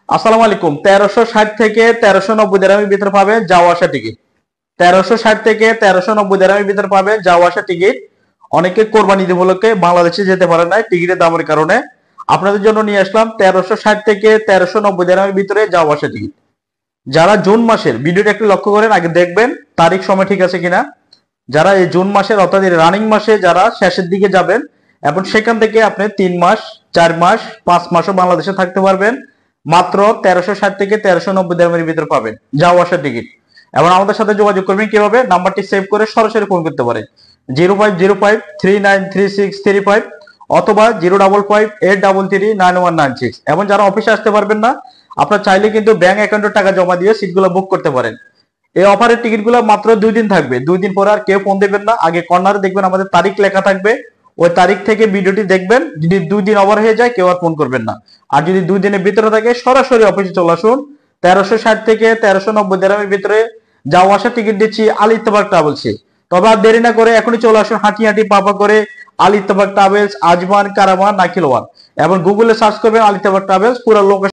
আসসালামু আলাইকুম। 1360 থেকে 1390 দিরহামের ভিতরে পাবেন যাওয়া আসা টিকিট। 1360 থেকে 1390 দিরহামের ভিতরে পাবেন যাওয়া আসা টিকিট। অনেকে কোরবানি ঈদ উপলক্ষে বাংলাদেশে যেতে পারে না টিকিটের দামের কারণে। আপনাদের জন্য নিয়ে আসলাম 1360 থেকে 1390 দিরহামের ভিতরে যাওয়া আসা টিকিট। যারা জুন মাসের ভিডিওটা একটু লক্ষ্য করেন, আগে দেখবেন তারিখ সময় ঠিক আছে কিনা। যারা এই জুন মাসের অর্থাৎ রানিং মাসে যারা শেষের দিকে যাবেন এবং সেখান থেকে আপনি 3 মাস, 4 মাস, 5 মাসও বাংলাদেশে থাকতে পারবেন। মাত্র 1360 থেকে 1390 দিরহামের ভিতরে পাবেন যাওয়া আসার টিকিট। এবং আমাদের সাথে যোগাযোগ করবেন কিভাবে? নাম্বারটি সেভ করে সরাসরি ফোন করতে পারেন 0505393635 অথবা 05583399196। এবং যারা অফিসে আসতে পারবেন না, আপনারা চাইলে কিন্তু ব্যাংক অ্যাকাউন্টে টাকা জমা দিয়ে সিটগুলো বুক করতে পারেন। এই অফারের টিকিটগুলো মাত্র 2 দিন থাকবে। 2 দিন পরে আর কেউ ফোন দেবেন না। আগে কর্নারে দেখবেন আমাদের তারিখ লেখা থাকবে, ওই তারিখ থেকে ভিডিওটি দেখবেন। যদি 2 দিন ওভার হয়ে যায় কেউ আর ফোন করবেন না। আর যদি 2 দিনের ভিতরে থাকে সরাসরি অফিসে চলে আসুন। 1360 থেকে 1390 দিরহামের ভিতরে যাওয়া আসা টিকিট দিচ্ছি আল ইত্তেফাক ট্রাভেলসে। তবে আর দেরি না করে এখনই চলে আসুন, হাঁটি হাঁটি পাপা করে আল ইত্তেফাক ট্রাভেলস, আজমান, কারামান, নাকিলওয়ান এবং গুগলে সার্চ করবেন আল ইত্তেফাক ট্রাভেলস। পুরো লোকেশন